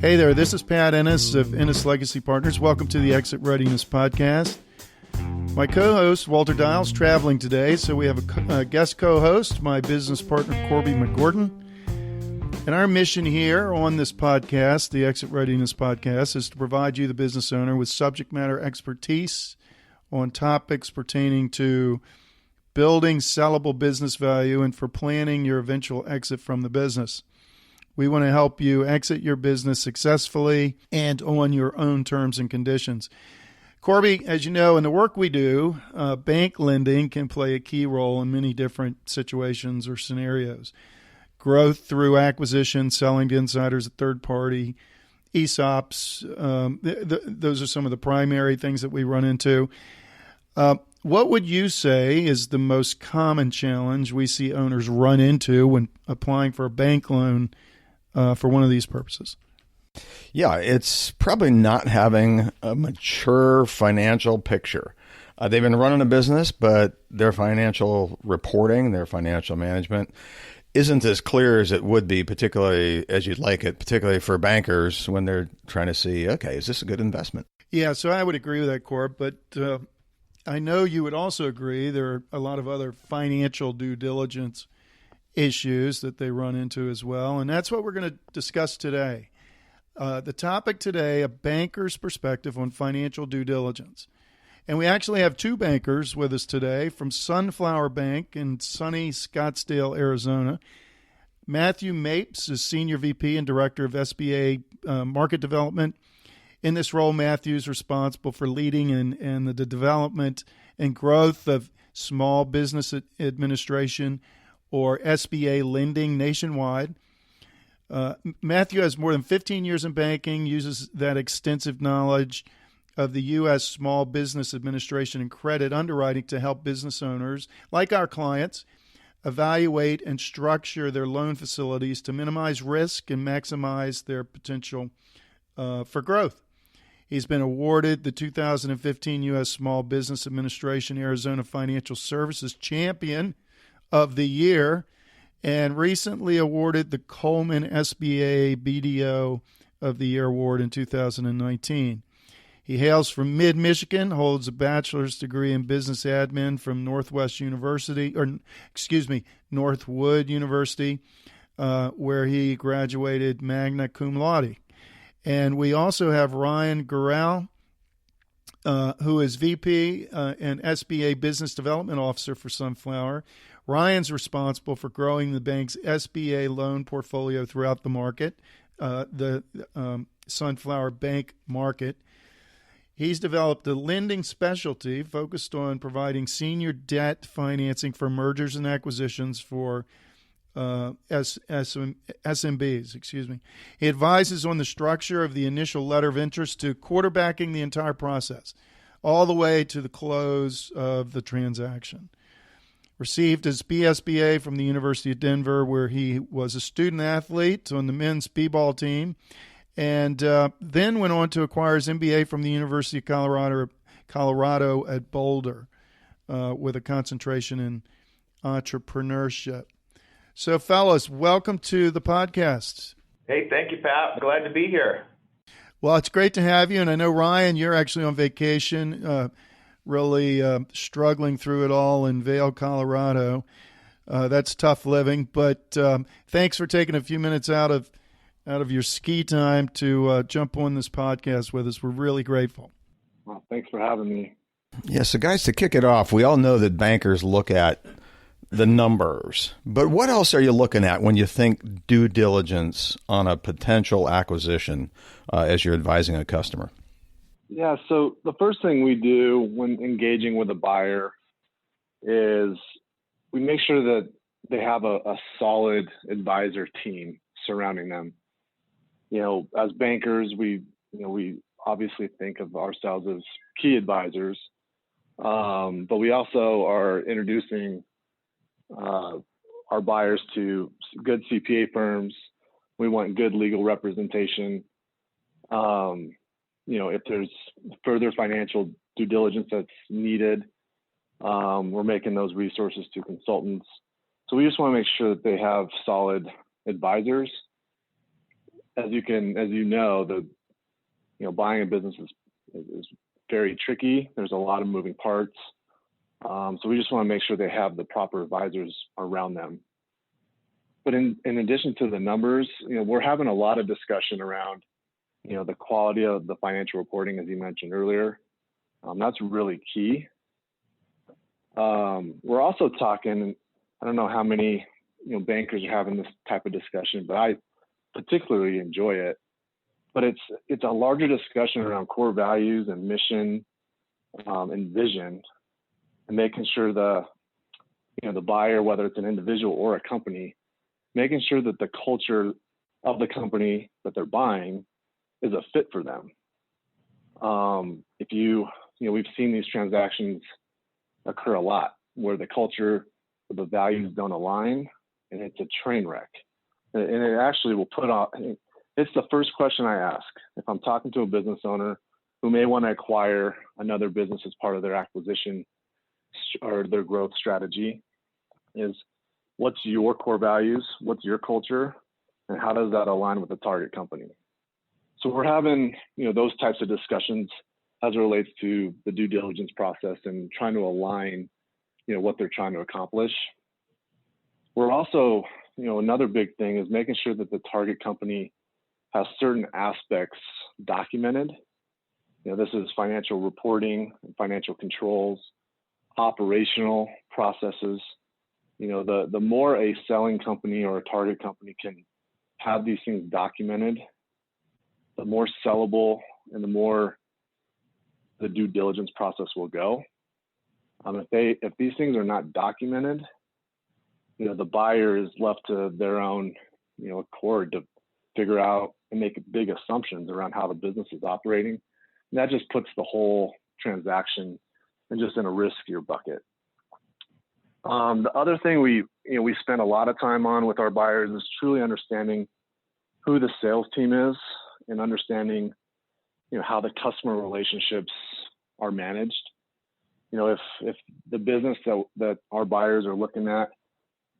Hey there, this is Pat Ennis of Ennis Legacy Partners. Welcome to the Exit Readiness Podcast. My co-host, Walter Dial's traveling today, so we have a guest co-host, my business partner, Corby Megorden. And our mission here on this podcast, the Exit Readiness Podcast, is to provide you, the business owner, with subject matter expertise on topics pertaining to building sellable business value and for planning your eventual exit from the business. We want to help you exit your business successfully and on your own terms and conditions. Corby, as you know, in the work we do, bank lending can play a key role in many different situations or scenarios. Growth through acquisition, selling to insiders, a third party, ESOPs, those are some of the primary things that we run into. What would you say is the most common challenge we see owners run into when applying for a bank loan for one of these purposes? Yeah, it's probably not having a mature financial picture. They've been running a business, but their financial reporting, their financial management isn't as clear as it would be, particularly as you'd like it, particularly for bankers when they're trying to see, okay, is this a good investment? Yeah, so I would agree with that, Corb, but I know you would also agree there are a lot of other financial due diligence issues that they run into as well, and that's what we're going to discuss today. The topic today, a banker's perspective on financial due diligence. And we actually have two bankers with us today from Sunflower Bank in sunny Scottsdale, Arizona. Matthew Mapes is Senior VP and Director of SBA Market Development. In this role, Matthew is responsible for leading in the development and growth of small business administration, or SBA lending nationwide. Matthew has more than 15 years in banking, uses that extensive knowledge of the U.S. Small Business Administration and credit underwriting to help business owners, like our clients, evaluate and structure their loan facilities to minimize risk and maximize their potential for growth. He's been awarded the 2015 U.S. Small Business Administration Arizona Financial Services Champion of the Year, and recently awarded the Coleman SBA BDO of the Year Award in 2019. He hails from Mid-Michigan, holds a bachelor's degree in business admin from Northwood University, where he graduated magna cum laude. And we also have Ryan Goral, who is VP and SBA Business Development Officer for Sunflower. Ryan's responsible for growing the bank's SBA loan portfolio throughout the market, the Sunflower Bank market. He's developed a lending specialty focused on providing senior debt financing for mergers and acquisitions for SMBs. He advises on the structure of the initial letter of interest to quarterbacking the entire process, all the way to the close of the transaction. Received his BSBA from the University of Denver, where he was a student athlete on the men's b-ball team, and then went on to acquire his MBA from the University of Colorado at Boulder, with a concentration in entrepreneurship. So, fellas, welcome to the podcast. Hey, thank you, Pat. Glad to be here. Well, it's great to have you, and I know, Ryan, you're actually on vacation, really struggling through it all in Vail, Colorado. That's tough living, but thanks for taking a few minutes out of your ski time to jump on this podcast with us. We're really grateful. Well, thanks for having me. Yeah, so guys, to kick it off, we all know that bankers look at the numbers, but what else are you looking at when you think due diligence on a potential acquisition as you're advising a customer? Yeah, so the first thing we do when engaging with a buyer is we make sure that they have a solid advisor team surrounding them. You know, as bankers, we obviously think of ourselves as key advisors, but we also are introducing our buyers to good CPA firms. We want good legal representation. If there's further financial due diligence that's needed, we're making those resources to consultants. So we just want to make sure that they have solid advisors. buying a business is very tricky. There's a lot of moving parts. So we just want to make sure they have the proper advisors around them. But in addition to the numbers, we're having a lot of discussion around, the quality of the financial reporting, as you mentioned earlier. That's really key. We're also talking, I don't know how many, bankers are having this type of discussion, but I particularly enjoy it. But it's a larger discussion around core values and mission and vision, and making sure the buyer, whether it's an individual or a company, making sure that the culture of the company that they're buying is a fit for them. We've seen these transactions occur a lot where the culture or the values don't align, and it's a train wreck. And it actually will put on. It's the first question I ask if I'm talking to a business owner who may want to acquire another business as part of their acquisition or their growth strategy is, what's your core values? What's your culture? And how does that align with the target company? So we're having, those types of discussions as it relates to the due diligence process and trying to align, what they're trying to accomplish. We're also, another big thing is making sure that the target company has certain aspects documented. This is financial reporting, financial controls, operational processes. The more a selling company or a target company can have these things documented, the more sellable and the more the due diligence process will go. If these things are not documented, the buyer is left to their own, accord to figure out and make big assumptions around how the business is operating. And that just puts the whole transaction in a riskier bucket. The other thing we spend a lot of time on with our buyers is truly understanding who the sales team is and understanding, how the customer relationships are managed. If the business that our buyers are looking at,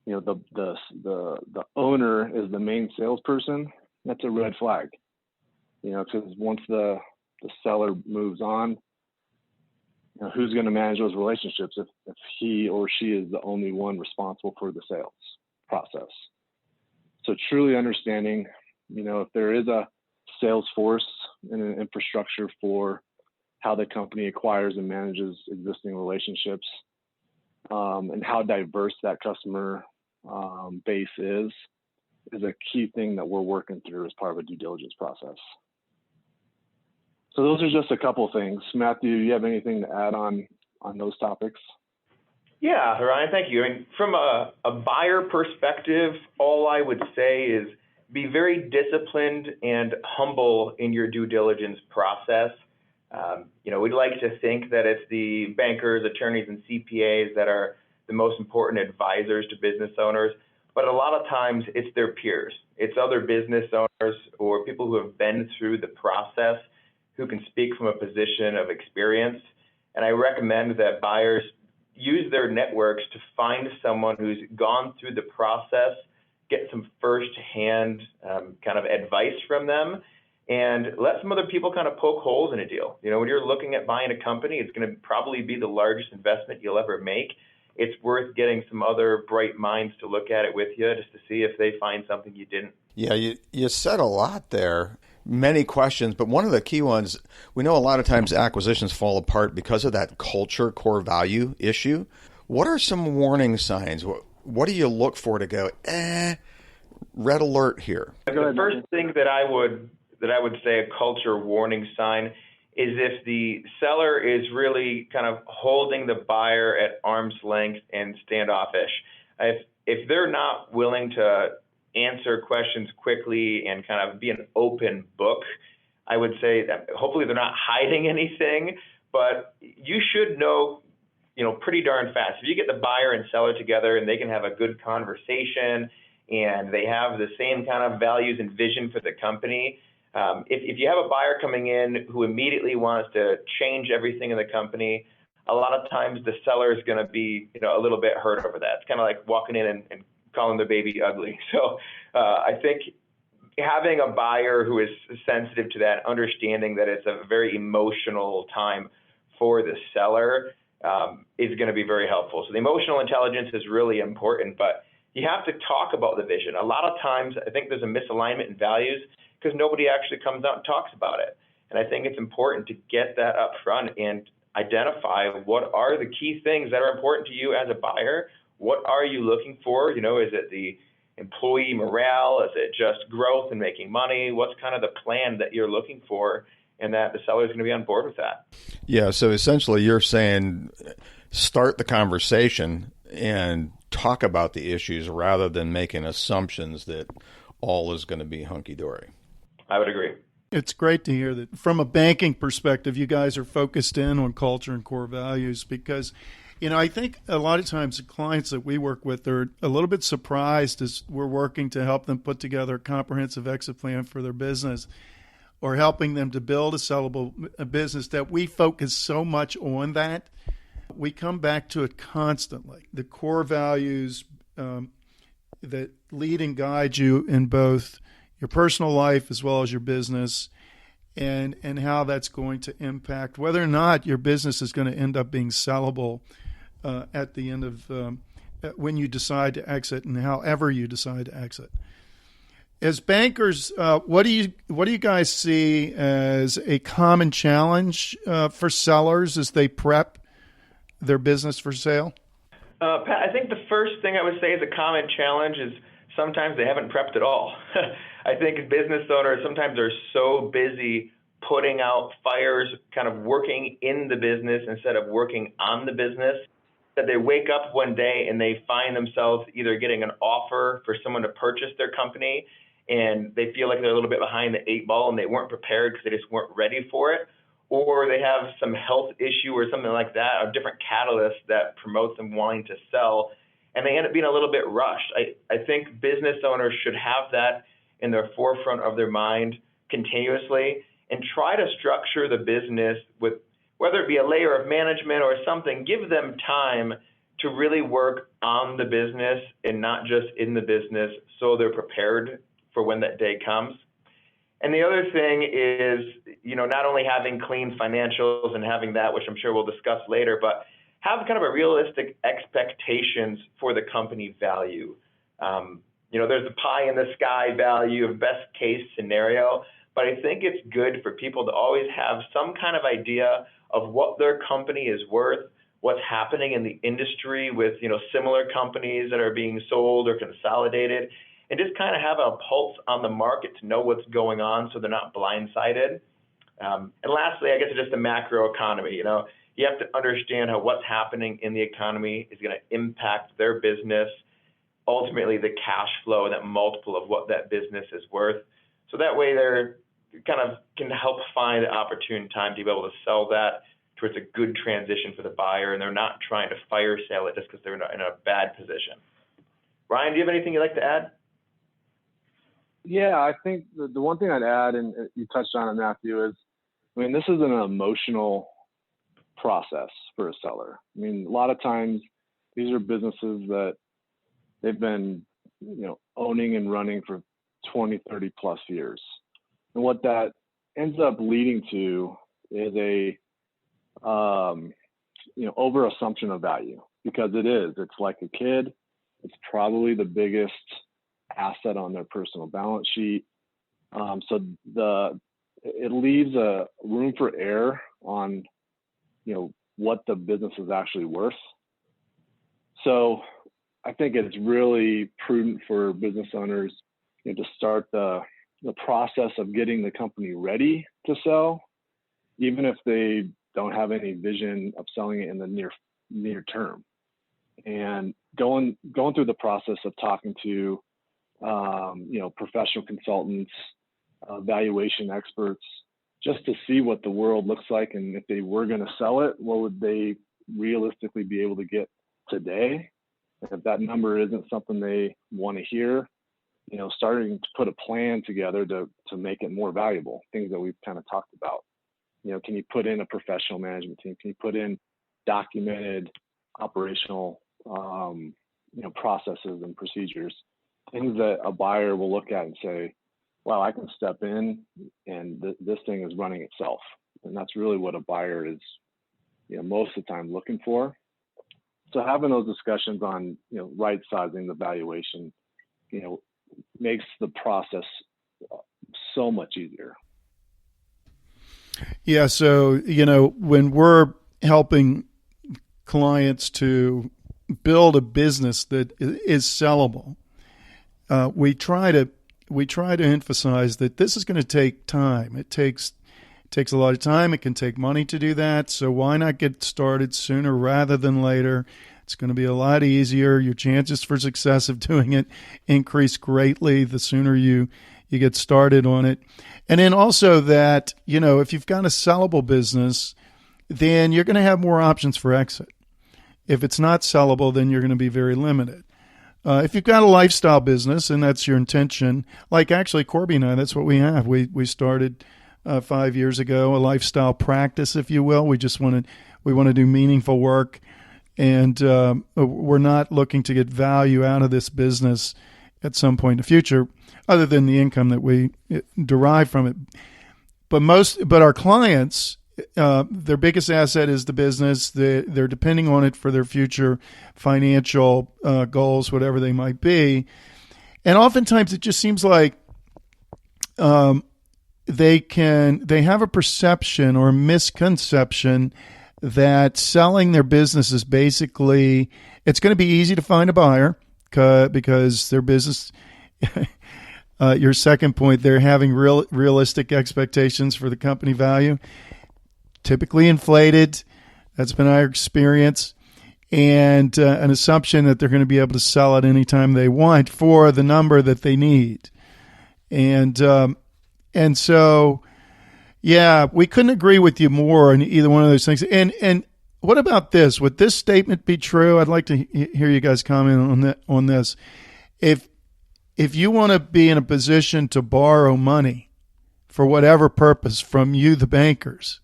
the owner is the main salesperson, that's a red flag. Because once the seller moves on, who's going to manage those relationships if he or she is the only one responsible for the sales process? So truly understanding, if there is a sales force and an infrastructure for how the company acquires and manages existing relationships, and how diverse that customer base is a key thing that we're working through as part of a due diligence process. So those are just a couple of things. Matthew, do you have anything to add on those topics? Yeah, Ryan, thank you. From a buyer perspective, all I would say is be very disciplined and humble in your due diligence process. We'd like to think that it's the bankers, attorneys, and CPAs that are the most important advisors to business owners, but a lot of times it's their peers. It's other business owners or people who have been through the process who can speak from a position of experience. And I recommend that buyers use their networks to find someone who's gone through the process, get some firsthand kind of advice from them, and let some other people kind of poke holes in a deal. When you're looking at buying a company, it's going to probably be the largest investment you'll ever make. It's worth getting some other bright minds to look at it with you just to see if they find something you didn't. Yeah, you said a lot there. Many questions, but one of the key ones, we know a lot of times acquisitions fall apart because of that culture core value issue. What are some warning signs? What do you look for to go, red alert here? The first thing that I would say a culture warning sign is if the seller is really kind of holding the buyer at arm's length and standoffish. If they're not willing to answer questions quickly and kind of be an open book, I would say that hopefully they're not hiding anything, but you should know, pretty darn fast. If you get the buyer and seller together and they can have a good conversation and they have the same kind of values and vision for the company, if you have a buyer coming in who immediately wants to change everything in the company, a lot of times the seller is going to be, a little bit hurt over that. It's kind of like walking in and calling the baby ugly. So I think having a buyer who is sensitive to that, understanding that it's a very emotional time for the seller, is going to be very helpful. So the emotional intelligence is really important, but you have to talk about the vision. A lot of times, I think there's a misalignment in values because nobody actually comes out and talks about it. And I think it's important to get that up front and identify what are the key things that are important to you as a buyer. What are you looking for? You know, is it the employee morale? Is it just growth and making money? What's kind of the plan that you're looking for? And that the seller is going to be on board with that. Yeah, so essentially you're saying start the conversation and talk about the issues rather than making assumptions that all is going to be hunky-dory. I would agree. It's great to hear that from a banking perspective, you guys are focused in on culture and core values because, you know, I think a lot of times the clients that we work with are a little bit surprised as we're working to help them put together a comprehensive exit plan for their business or helping them to build a sellable business that we focus so much on that. We come back to it constantly. The core values that lead and guide you in both your personal life as well as your business, and how that's going to impact whether or not your business is going to end up being sellable at the end of when you decide to exit and however you decide to exit. As bankers, what do you guys see as a common challenge for sellers as they prep their business for sale? Pat, I think the first thing I would say is a common challenge is sometimes they haven't prepped at all. I think business owners sometimes are so busy putting out fires, kind of working in the business instead of working on the business, that they wake up one day and they find themselves either getting an offer for someone to purchase their company and they feel like they're a little bit behind the eight ball and they weren't prepared because they just weren't ready for it, or they have some health issue or something like that, a different catalyst that promotes them wanting to sell, and they end up being a little bit rushed. I think business owners should have that in their forefront of their mind continuously and try to structure the business with, whether it be a layer of management or something, give them time to really work on the business and not just in the business so they're prepared for when that day comes. And the other thing is, you know, not only having clean financials and having that, which I'm sure we'll discuss later, but have kind of a realistic expectations for the company value. You know, there's a pie in the sky value of best case scenario, but I think it's good for people to always have some kind of idea of what their company is worth, what's happening in the industry with, you know, similar companies that are being sold or consolidated, and just kind of have a pulse on the market to know what's going on so they're not blindsided. And lastly, I guess it's just the macro economy. You know, you have to understand how what's happening in the economy is going to impact their business, ultimately the cash flow and that multiple of what that business is worth. So that way they're kind of can help find an opportune time to be able to sell that towards a good transition for the buyer, and they're not trying to fire sale it just because they're in a bad position. Ryan, do you have anything you'd like to add? Yeah, I think the one thing I'd add, and you touched on it, Matthew, is, I mean, this is an emotional process for a seller. I mean, a lot of times these are businesses that they've been, you know, owning and running for 20, 30 plus years. And what that ends up leading to is a, you know, over assumption of value, because it's like a kid. It's probably the biggest asset on their personal balance sheet. So it leaves a room for error on, you know, what the business is actually worth. So I think it's really prudent for business owners, you know, to start the process of getting the company ready to sell, even if they don't have any vision of selling it in the near term. And going through the process of talking to, you know, professional consultants, valuation experts, just to see what the world looks like, and if they were going to sell it, what would they realistically be able to get today? And if that number isn't something they want to hear, you know, starting to put a plan together to make it more valuable, things that we've kind of talked about. You know, can you put in a professional management team? Can you put in documented operational, you know, processes and procedures, things that a buyer will look at and say, wow, I can step in and this thing is running itself. And that's really what a buyer is, most of the time looking for. So having those discussions on, right sizing the valuation, makes the process so much easier. Yeah. So, when we're helping clients to build a business that is sellable, we try to emphasize that this is going to take time. It takes a lot of time. It can take money to do that. So why not get started sooner rather than later? It's going to be a lot easier. Your chances for success of doing it increase greatly the sooner you get started on it. And then also that, if you've got a sellable business, then you're going to have more options for exit. If it's not sellable, then you're going to be very limited. If you've got a lifestyle business and that's your intention, like actually Corby and I, that's what we have. We started 5 years ago, a lifestyle practice, if you will. We want to do meaningful work, and we're not looking to get value out of this business at some point in the future, other than the income that we derive from it. But our clients, their biggest asset is the business. They're depending on it for their future financial goals, whatever they might be. And oftentimes it just seems like they have a perception or a misconception that selling their business is basically, it's going to be easy to find a buyer because their business, your second point, they're having realistic expectations for the company value, typically inflated. That's been our experience. And an assumption that they're going to be able to sell it anytime they want for the number that they need. And so, yeah, we couldn't agree with you more on either one of those things. And what about this? Would this statement be true? I'd like to hear you guys comment on this. If you want to be in a position to borrow money for whatever purpose from you, the bankers,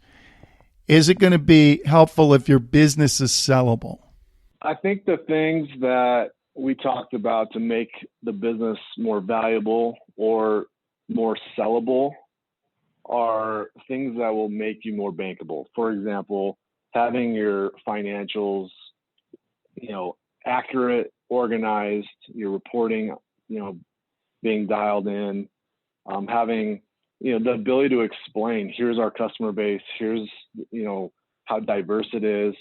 is it going to be helpful if your business is sellable? I think the things that we talked about to make the business more valuable or more sellable are things that will make you more bankable. For example, having your financials, accurate, organized, your reporting, being dialed in, having, the ability to explain, here's our customer base, here's, how diverse it is.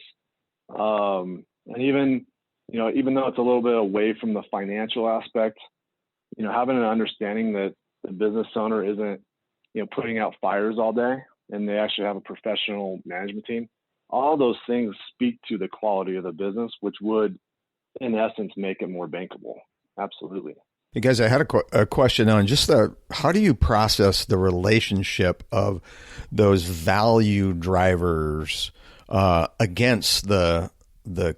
And even though it's a little bit away from the financial aspect, having an understanding that the business owner isn't, putting out fires all day and they actually have a professional management team. All those things speak to the quality of the business, which would, in essence, make it more bankable. Absolutely. Hey guys, I had a question on just how do you process the relationship of those value drivers against the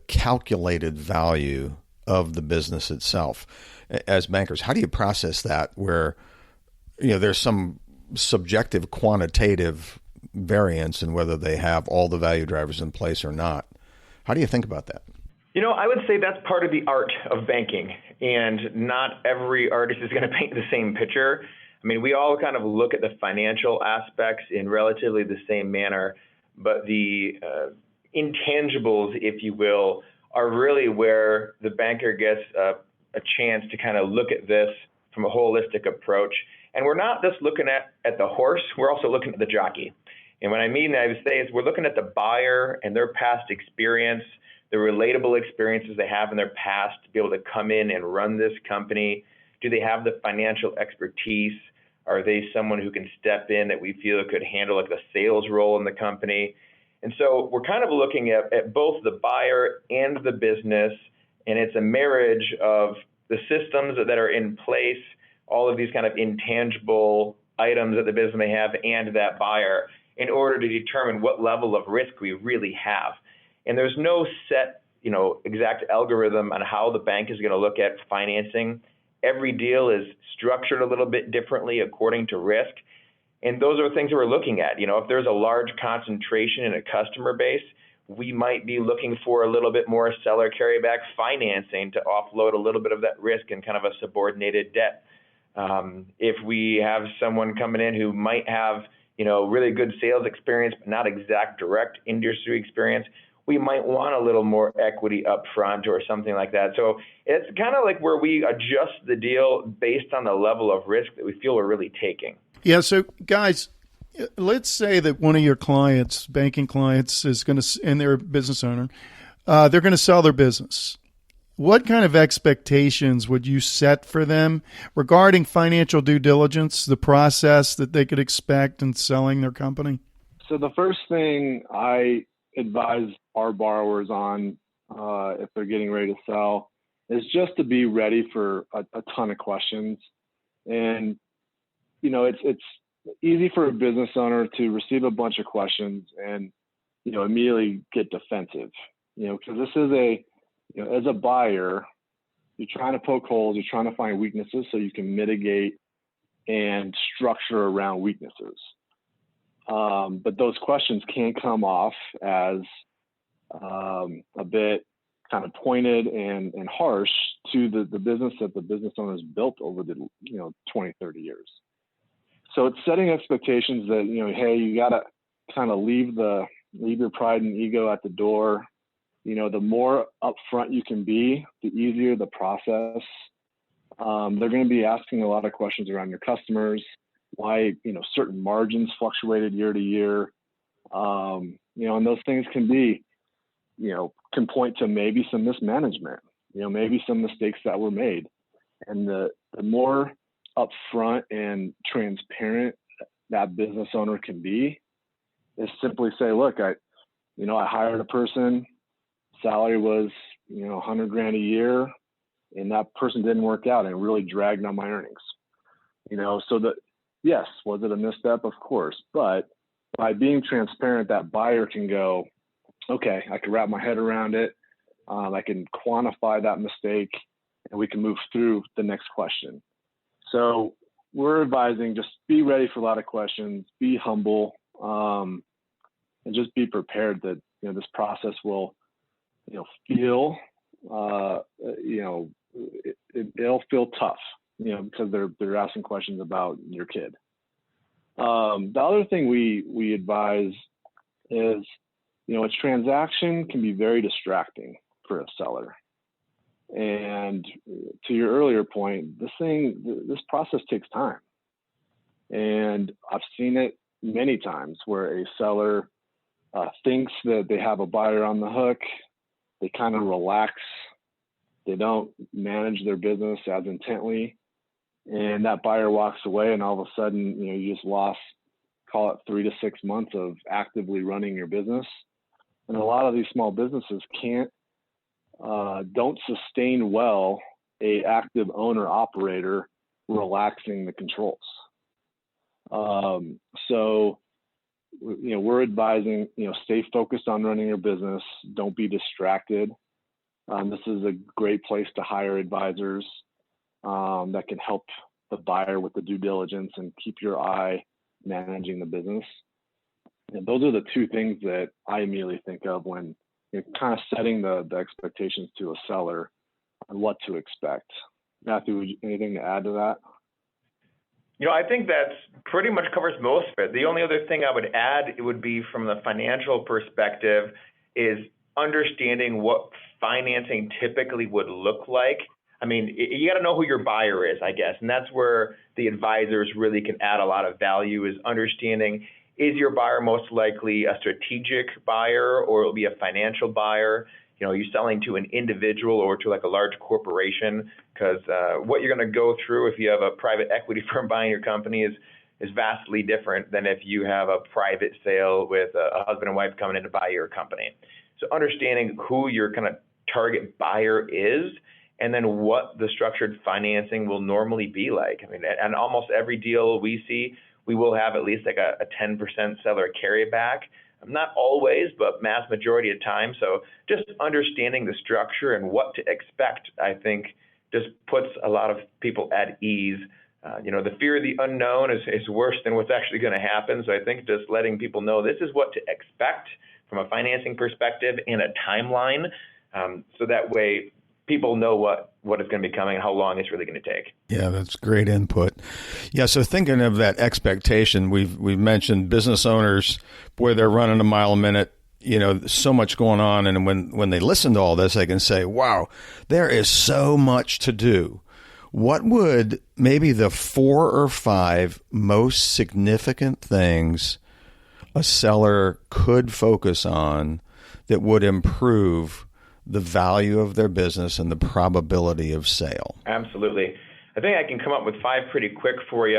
calculated value of the business itself? As bankers, how do you process that where, there's some subjective quantitative variance in whether they have all the value drivers in place or not? How do you think about that? I would say that's part of the art of banking, and not every artist is going to paint the same picture. I mean, we all kind of look at the financial aspects in relatively the same manner, but the intangibles, if you will, are really where the banker gets a chance to kind of look at this from a holistic approach. And we're not just looking at the horse, we're also looking at the jockey. And what I mean, I would say, is we're looking at the buyer and their past experience, the relatable experiences they have in their past to be able to come in and run this company. Do they have the financial expertise? Are they someone who can step in that we feel could handle like the sales role in the company? And so we're kind of looking at both the buyer and the business, and it's a marriage of the systems that are in place, all of these kind of intangible items that the business may have, and that buyer, in order to determine what level of risk we really have. And there's no set, exact algorithm on how the bank is going to look at financing. Every deal is structured a little bit differently according to risk. And those are things that we're looking at. If there's a large concentration in a customer base, we might be looking for a little bit more seller carryback financing to offload a little bit of that risk in kind of a subordinated debt. If we have someone coming in who might have, really good sales experience, but not exact direct industry experience, we might want a little more equity up front or something like that. So it's kind of like where we adjust the deal based on the level of risk that we feel we're really taking. Yeah. So guys, let's say that one of your clients, banking clients, is going to, and they're a business owner, they're going to sell their business. What kind of expectations would you set for them regarding financial due diligence, the process that they could expect in selling their company? So the first thing I advise our borrowers on if they're getting ready to sell is just to be ready for a ton of questions. And, it's easy for a business owner to receive a bunch of questions and, immediately get defensive, because this is as a buyer, you're trying to poke holes, you're trying to find weaknesses so you can mitigate and structure around weaknesses. But those questions can come off as a bit kind of pointed and harsh to the business that the business owners built over the 20, 30 years. So it's setting expectations that, hey, you got to kind of leave your pride and ego at the door. The more upfront you can be, the easier the process. They're going to be asking a lot of questions around your customers, why, certain margins fluctuated year to year. And those things can point to maybe some mismanagement, maybe some mistakes that were made. And the more upfront and transparent that business owner can be is simply say, look, I hired a person, salary was, $100,000 a year, and that person didn't work out and it really dragged on my earnings. So yes, was it a misstep? Of course. But by being transparent, that buyer can go, okay, I can wrap my head around it. I can quantify that mistake and we can move through the next question. So we're advising just be ready for a lot of questions, be humble, and just be prepared that, this process will, feel, it'll feel tough, because they're asking questions about your kid. The other thing we advise is, a transaction can be very distracting for a seller. And to your earlier point, this process takes time. And I've seen it many times where a seller thinks that they have a buyer on the hook. They kind of relax. They don't manage their business as intently. And that buyer walks away, and all of a sudden, you just lost, call it 3 to 6 months of actively running your business. And a lot of these small businesses don't sustain well a active owner operator relaxing the controls. So, we're advising, stay focused on running your business. Don't be distracted. This is a great place to hire advisors that can help the buyer with the due diligence and keep your eye managing the business. And those are the two things that I immediately think of when you're kind of setting the expectations to a seller on what to expect. Matthew, anything to add to that? I think that's pretty much covers most of it. The only other thing I would add, it would be from the financial perspective, is understanding what financing typically would look like. I mean, you got to know who your buyer is, I guess. And that's where the advisors really can add a lot of value, is understanding, is your buyer most likely a strategic buyer, or it'll be a financial buyer? Are you selling to an individual or to like a large corporation? Because what you're going to go through if you have a private equity firm buying your company is vastly different than if you have a private sale with a husband and wife coming in to buy your company. So understanding who your kind of target buyer is, and then what the structured financing will normally be like. I mean, and almost every deal we see, we will have at least like a 10% seller carryback. Not always, but mass majority of time. So just understanding the structure and what to expect, I think, just puts a lot of people at ease. The fear of the unknown is worse than what's actually going to happen. So I think just letting people know this is what to expect from a financing perspective and a timeline. So that way, people know what is going to be coming and how long it's really going to take. Yeah, that's great input. Yeah, so thinking of that expectation, we've mentioned business owners, boy, they're running a mile a minute. So much going on. And when they listen to all this, they can say, wow, there is so much to do. What would maybe the 4 or 5 most significant things a seller could focus on that would improve the value of their business and the probability of sale? Absolutely. I think I can come up with 5 pretty quick for you.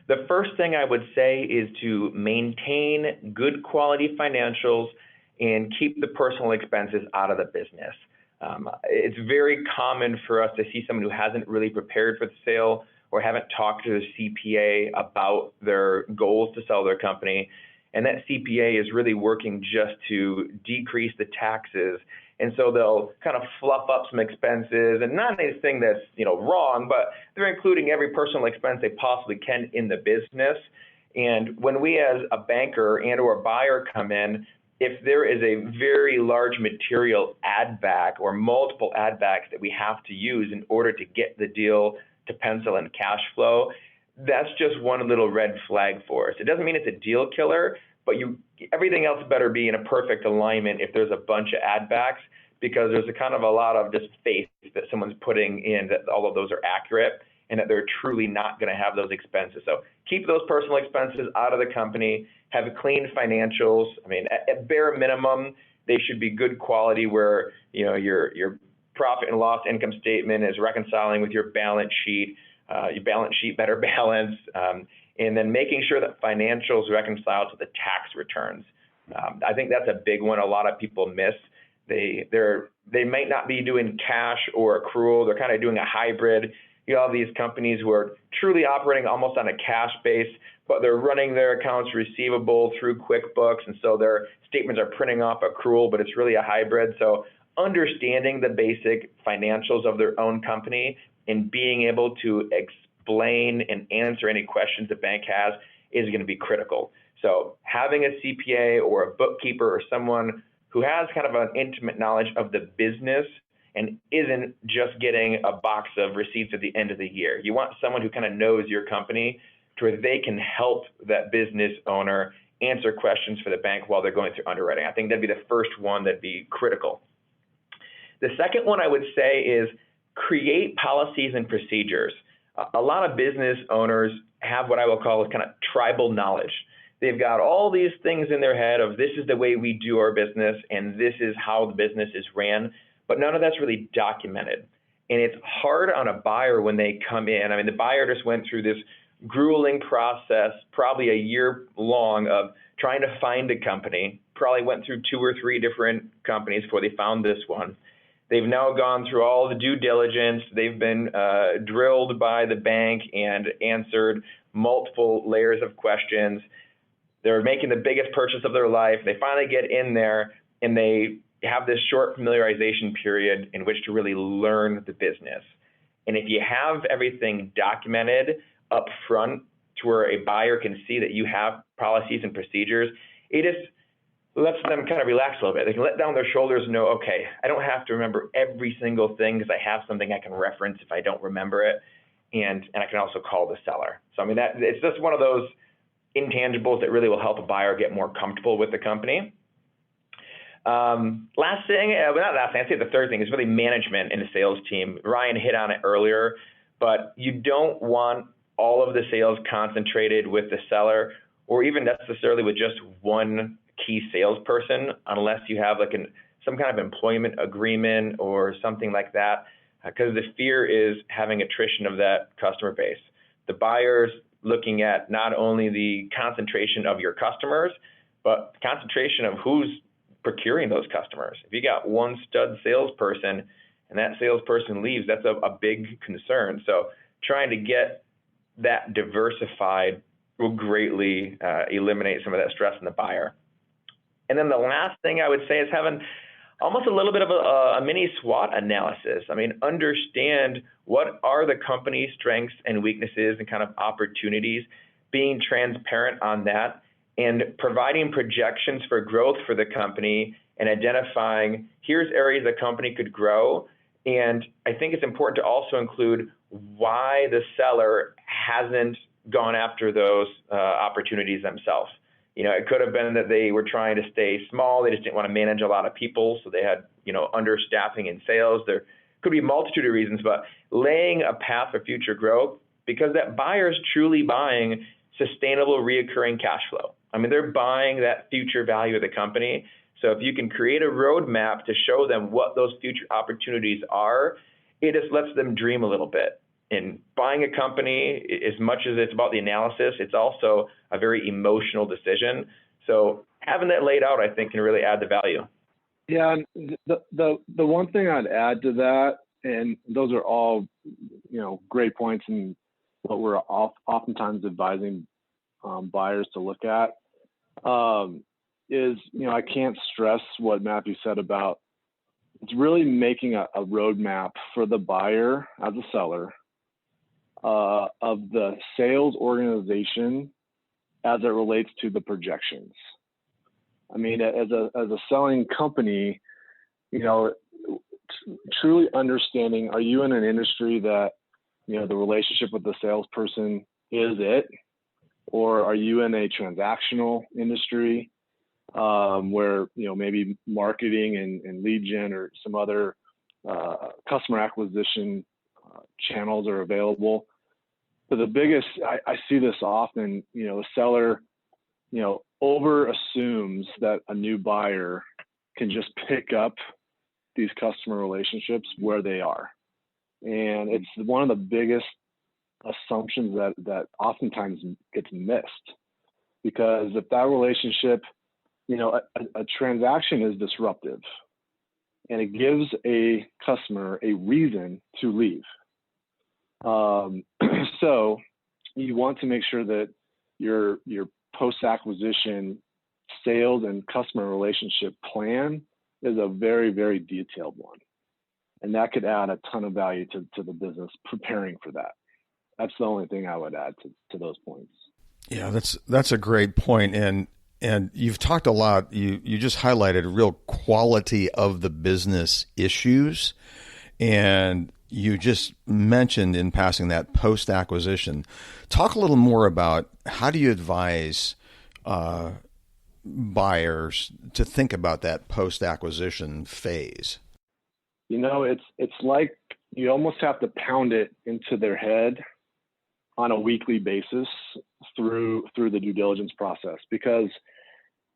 The first thing I would say is to maintain good quality financials and keep the personal expenses out of the business. It's very common for us to see someone who hasn't really prepared for the sale or haven't talked to the CPA about their goals to sell their company. And that CPA is really working just to decrease the taxes. And so they'll kind of fluff up some expenses, and not anything that's wrong, but they're including every personal expense they possibly can in the business. And when we as a banker and or buyer come in, if there is a very large material add back or multiple add backs that we have to use in order to get the deal to pencil and cash flow, that's just one little red flag for us. It doesn't mean it's a deal killer, but everything else better be in a perfect alignment if there's a bunch of add backs, because there's a kind of a lot of just faith that someone's putting in that all of those are accurate and that they're truly not going to have those expenses. So keep those personal expenses out of the company, have clean financials. I mean, at bare minimum, they should be good quality where, your profit and loss income statement is reconciling with your balance sheet better balanced, and then making sure that financials reconcile to the tax returns. I think that's a big one a lot of people miss. They might not be doing cash or accrual. They're kind of doing a hybrid. You have these companies who are truly operating almost on a cash base, but they're running their accounts receivable through QuickBooks, and so their statements are printing off accrual, but it's really a hybrid. So understanding the basic financials of their own company and being able to explain and answer any questions the bank has is going to be critical. So having a CPA or a bookkeeper or someone who has kind of an intimate knowledge of the business and isn't just getting a box of receipts at the end of the year. You want someone who kind of knows your company to where they can help that business owner answer questions for the bank while they're going through underwriting. I think that'd be the first one that'd be critical. The second one I would say is create policies and procedures. A lot of business owners have what I will call kind of tribal knowledge. They've got all these things in their head of this is the way we do our business and this is how the business is ran, but none of that's really documented. And it's hard on a buyer when they come in. I mean, the buyer just went through this grueling process, probably a year long, of trying to find a company, probably went through 2 or 3 different companies before they found this one. They've now gone through all the due diligence. They've been drilled by the bank and answered multiple layers of questions. They're making the biggest purchase of their life. They finally get in there and they have this short familiarization period in which to really learn the business. And if you have everything documented up front to where a buyer can see that you have policies and procedures, it just lets them kind of relax a little bit. They can let down their shoulders and know, okay, I don't have to remember every single thing because I have something I can reference if I don't remember it. And I can also call the seller. So, I mean, it's just one of those intangibles that really will help a buyer get more comfortable with the company. Last thing, not last thing, I'd say the third thing is really management in the sales team. Ryan hit on it earlier, but you don't want all of the sales concentrated with the seller or even necessarily with just one key salesperson unless you have like some kind of employment agreement or something like that, because the fear is having attrition of that customer base. The buyer's looking at not only the concentration of your customers, but concentration of who's procuring those customers. If you got one stud salesperson and that salesperson leaves, that's a big concern. So trying to get that diversified will greatly eliminate some of that stress in the buyer. And then the last thing I would say is having almost a little bit of a mini SWOT analysis. I mean, understand what are the company's strengths and weaknesses and kind of opportunities, being transparent on that, and providing projections for growth for the company and identifying here's areas the company could grow And I think it's important to also include why the seller hasn't gone after those opportunities themselves. It could have been that they were trying to stay small. They just didn't want to manage a lot of people. So they had, understaffing in sales. There could be a multitude of reasons, but laying a path for future growth, because that buyer is truly buying sustainable, reoccurring cash flow. I mean, they're buying that future value of the company. So if you can create a roadmap to show them what those future opportunities are, it just lets them dream a little bit. In buying a company, as much as it's about the analysis, it's also a very emotional decision. So having that laid out, I think, can really add the value. Yeah, the one thing I'd add to that, and those are all, great points and what we're oftentimes advising buyers to look at, is, I can't stress what Matthew said about it's really making a roadmap for the buyer as a seller of the sales organization as it relates to the projections. I mean, as a selling company, truly understanding, are you in an industry that, the relationship with the salesperson is it, or are you in a transactional industry where, maybe marketing and lead gen or some other customer acquisition channels are available? But the biggest, I see this often, the seller, over assumes that a new buyer can just pick up these customer relationships where they are. And it's one of the biggest assumptions that oftentimes gets missed, because if that relationship, a transaction is disruptive and it gives a customer a reason to leave. So you want to make sure that your post-acquisition sales and customer relationship plan is a very, very detailed one. And that could add a ton of value to the business preparing for that. That's the only thing I would add to those points. Yeah, that's a great point. And you've talked a lot. You just highlighted real quality of the business issues. And you just mentioned in passing that post-acquisition. Talk a little more about how do you advise buyers to think about that post-acquisition phase? It's like you almost have to pound it into their head on a weekly basis through the due diligence process, because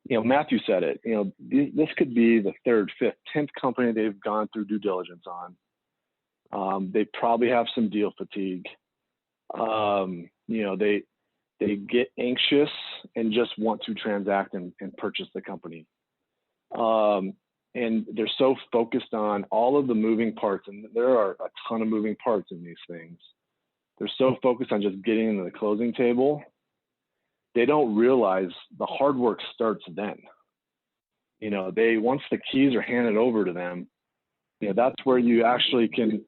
Matthew said it. This could be the third, fifth, 10th company they've gone through due diligence on. They probably have some deal fatigue. They get anxious and just want to transact and purchase the company. And they're so focused on all of the moving parts, and there are a ton of moving parts in these things. They're so focused on just getting into the closing table, they don't realize the hard work starts then. Once the keys are handed over to them, that's where you can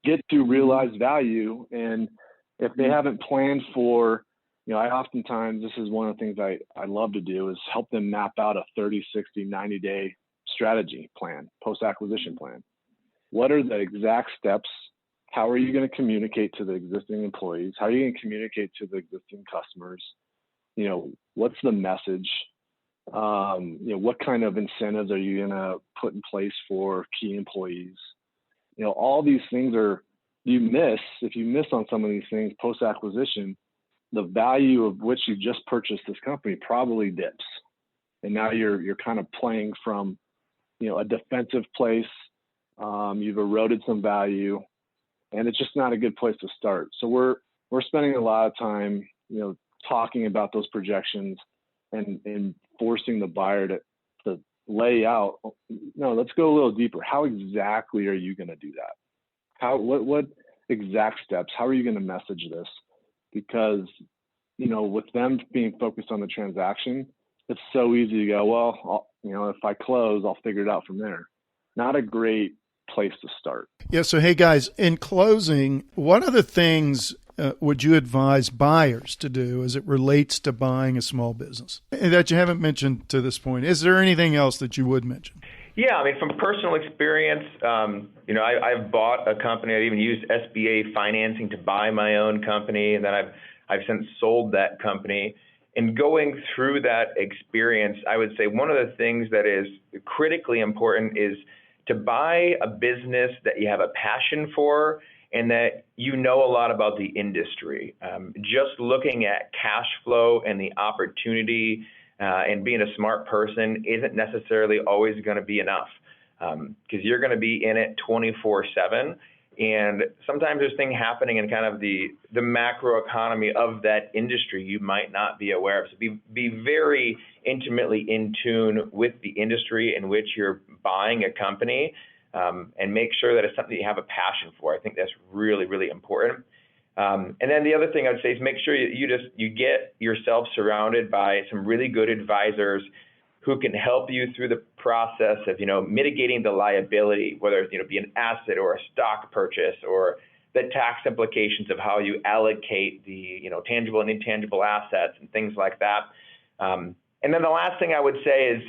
get to realize value. And if they haven't planned for, I oftentimes, this is one of the things I love to do, is help them map out a 30, 60, 90-day strategy plan, post-acquisition plan. What are the exact steps? How are you going to communicate to the existing employees? How are you going to communicate to the existing customers? What's the message? What kind of incentives are you going to put in place for key employees? All these things if you miss on some of these things post-acquisition, the value of which you just purchased this company probably dips. And now you're kind of playing from, a defensive place. You've eroded some value, and it's just not a good place to start. So we're spending a lot of time, talking about those projections and forcing the buyer to lay out, no, let's go a little deeper. How exactly are you going to do that? What exact steps? How are you going to message this? Because, with them being focused on the transaction, it's so easy to go, well, if I close, I'll figure it out from there. Not a great place to start. Yeah. So, hey, guys, in closing, what other things would you advise buyers to do as it relates to buying a small business that you haven't mentioned to this point? Is there anything else that you would mention? Yeah, I mean, from personal experience, I've bought a company. I've even used SBA financing to buy my own company, and then I've since sold that company. And going through that experience, I would say one of the things that is critically important is to buy a business that you have a passion for and that you know a lot about the industry. Just looking at cash flow and the opportunity and being a smart person isn't necessarily always going to be enough, because you're going to be in it 24/7. And sometimes there's things happening in kind of the macro economy of that industry you might not be aware of. So be very intimately in tune with the industry in which you're buying a company, and make sure that it's something you have a passion for. I think that's really, really important. And then the other thing I would say is make sure you get yourself surrounded by some really good advisors who can help you through the process of, mitigating the liability, whether it's, be an asset or a stock purchase, or the tax implications of how you allocate the, tangible and intangible assets and things like that. And then the last thing I would say is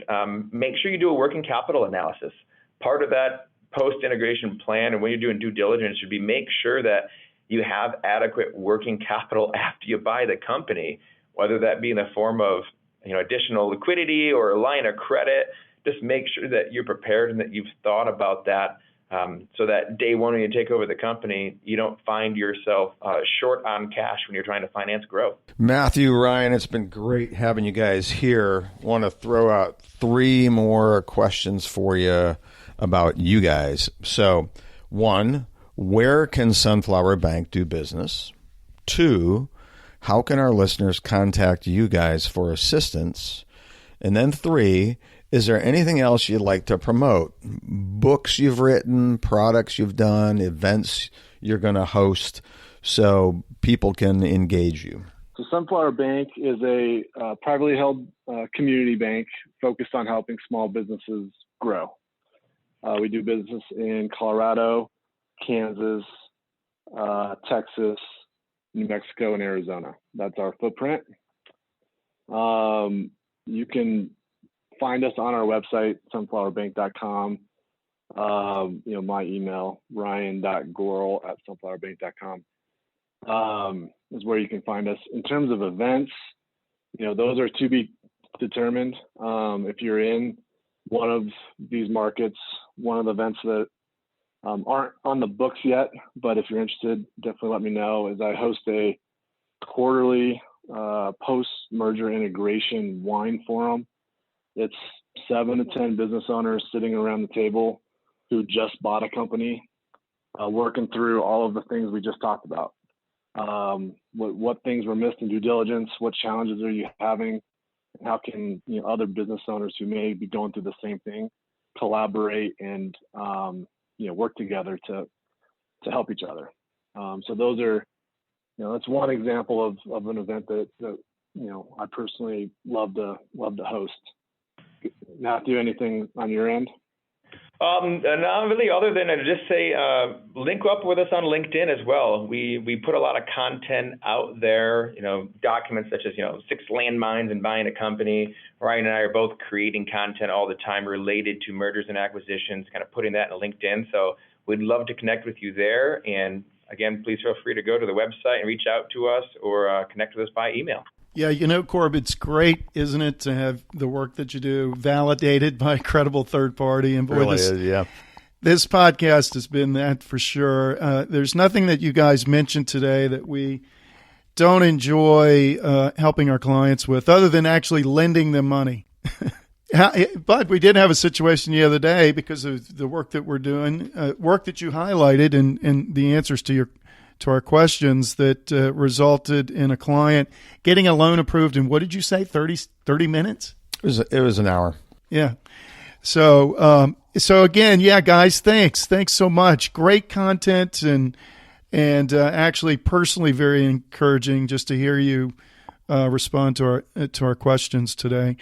make sure you do a working capital analysis. Part of that post-integration plan and when you're doing due diligence should be make sure that you have adequate working capital after you buy the company, whether that be in the form of additional liquidity or a line of credit. Just make sure that you're prepared and that you've thought about that, so that day one when you take over the company, you don't find yourself short on cash when you're trying to finance growth. Matthew, Ryan, it's been great having you guys here. Want to throw out 3 more questions for you about you guys. So, 1, where can Sunflower Bank do business? 2, how can our listeners contact you guys for assistance? And then 3, is there anything else you'd like to promote? Books you've written, products you've done, events you're going to host so people can engage you? So Sunflower Bank is a privately held community bank focused on helping small businesses grow. We do business in Colorado, Kansas, Texas, New Mexico, and Arizona. That's our footprint. You can find us on our website, sunflowerbank.com. My email, ryan.goral@sunflowerbank.com, is where you can find us. In terms of events, those are to be determined. If you're in one of these markets, one of the events that aren't on the books yet, but if you're interested, definitely let me know, is I host a quarterly post-merger integration wine forum. It's 7 to 10 business owners sitting around the table who just bought a company, working through all of the things we just talked about. What things were missed in due diligence, what challenges are you having, and how can other business owners who may be going through the same thing collaborate and work together to help each other. So those are, that's one example of an event that I personally love to host. Matthew, anything on your end? Not really, other than to just say, link up with us on LinkedIn as well. We put a lot of content out there, documents such as, 6 landmines in buying a company. Ryan and I are both creating content all the time related to mergers and acquisitions, kind of putting that in LinkedIn. So we'd love to connect with you there. And again, please feel free to go to the website and reach out to us or connect with us by email. Yeah, Corb, it's great, isn't it, to have the work that you do validated by a credible third party. And boy, really is, yeah. This podcast has been that for sure. There's nothing that you guys mentioned today that we don't enjoy helping our clients with, other than actually lending them money. But we did have a situation the other day because of the work that we're doing, work that you highlighted, and the answers to our questions that resulted in a client getting a loan approved in, what did you say, 30 minutes? It was an hour. Yeah. So again, guys, thanks so much. Great content and actually personally very encouraging just to hear you respond to our questions today.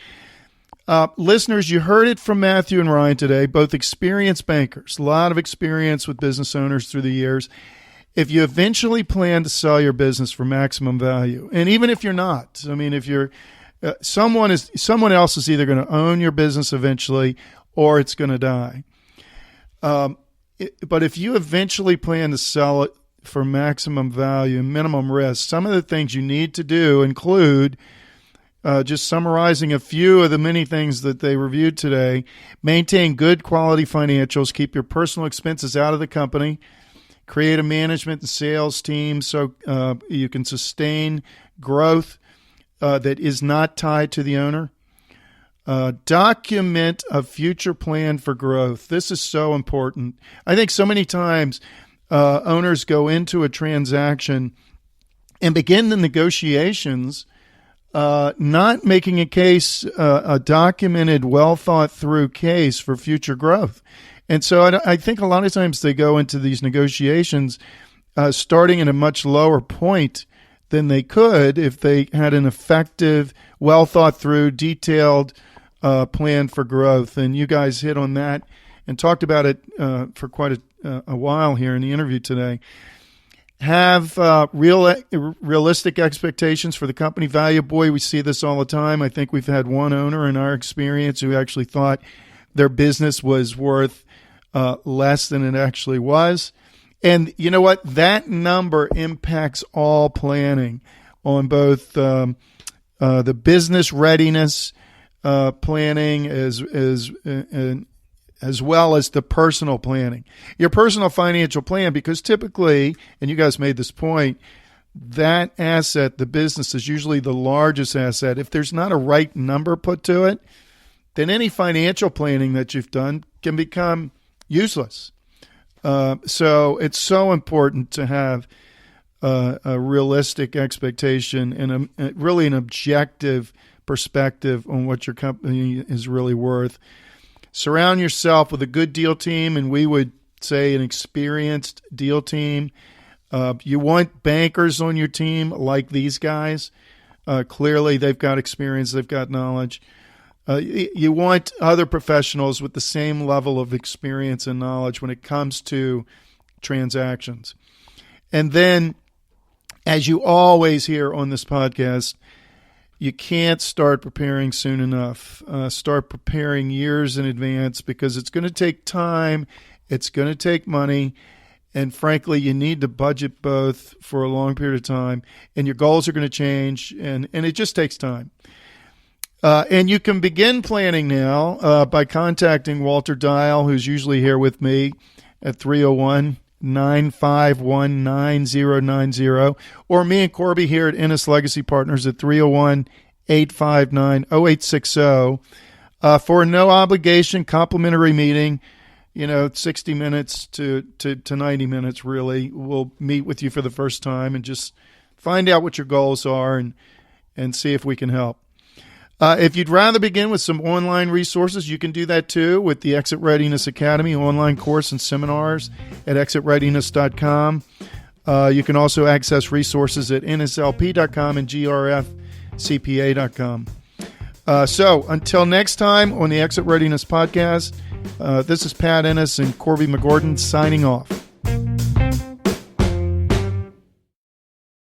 Listeners, you heard it from Matthew and Ryan today, both experienced bankers, a lot of experience with business owners through the years. If you eventually plan to sell your business for maximum value, and even if you're not, I mean, if you're someone else is either going to own your business eventually, or it's going to die. But if you eventually plan to sell it for maximum value and minimum risk, some of the things you need to do include, just summarizing a few of the many things that they reviewed today: maintain good quality financials, keep your personal expenses out of the company, create a management and sales team so you can sustain growth that is not tied to the owner. Document a future plan for growth. This is so important. I think so many times owners go into a transaction and begin the negotiations not making a case, a documented, well-thought-through case for future growth. And so I think a lot of times they go into these negotiations starting at a much lower point than they could if they had an effective, well-thought-through, detailed plan for growth. And you guys hit on that and talked about it for quite a while here in the interview today. Have realistic expectations for the company value. Boy, we see this all the time. I think we've had one owner in our experience who actually thought their business was worth less than it actually was. And you know what? That number impacts all planning on both the business readiness planning as well as the personal planning. Your personal financial plan, because typically, and you guys made this point, that asset, the business, is usually the largest asset. If there's not a right number put to it, then any financial planning that you've done can become useless. So it's so important to have a realistic expectation and really an objective perspective on what your company is really worth. Surround yourself with a good deal team, and we would say an experienced deal team. You want bankers on your team like these guys. Clearly, they've got experience, they've got knowledge. You want other professionals with the same level of experience and knowledge when it comes to transactions. And then, as you always hear on this podcast, you can't start preparing soon enough. Start preparing years in advance, because it's going to take time, it's going to take money, and frankly, you need to budget both for a long period of time, and your goals are going to change, and it just takes time. And you can begin planning now by contacting Walter Dial, who's usually here with me at 301-951-9090, or me and Corby here at Ennis Legacy Partners at 301-859-0860 for a no obligation complimentary meeting. 60 minutes to 90 minutes, really. We'll meet with you for the first time and just find out what your goals are and see if we can help. If you'd rather begin with some online resources, you can do that too with the Exit Readiness Academy online course and seminars at exitreadiness.com. You can also access resources at nslp.com and grfcpa.com. So until next time on the Exit Readiness Podcast, this is Pat Ennis and Corby Megorden signing off.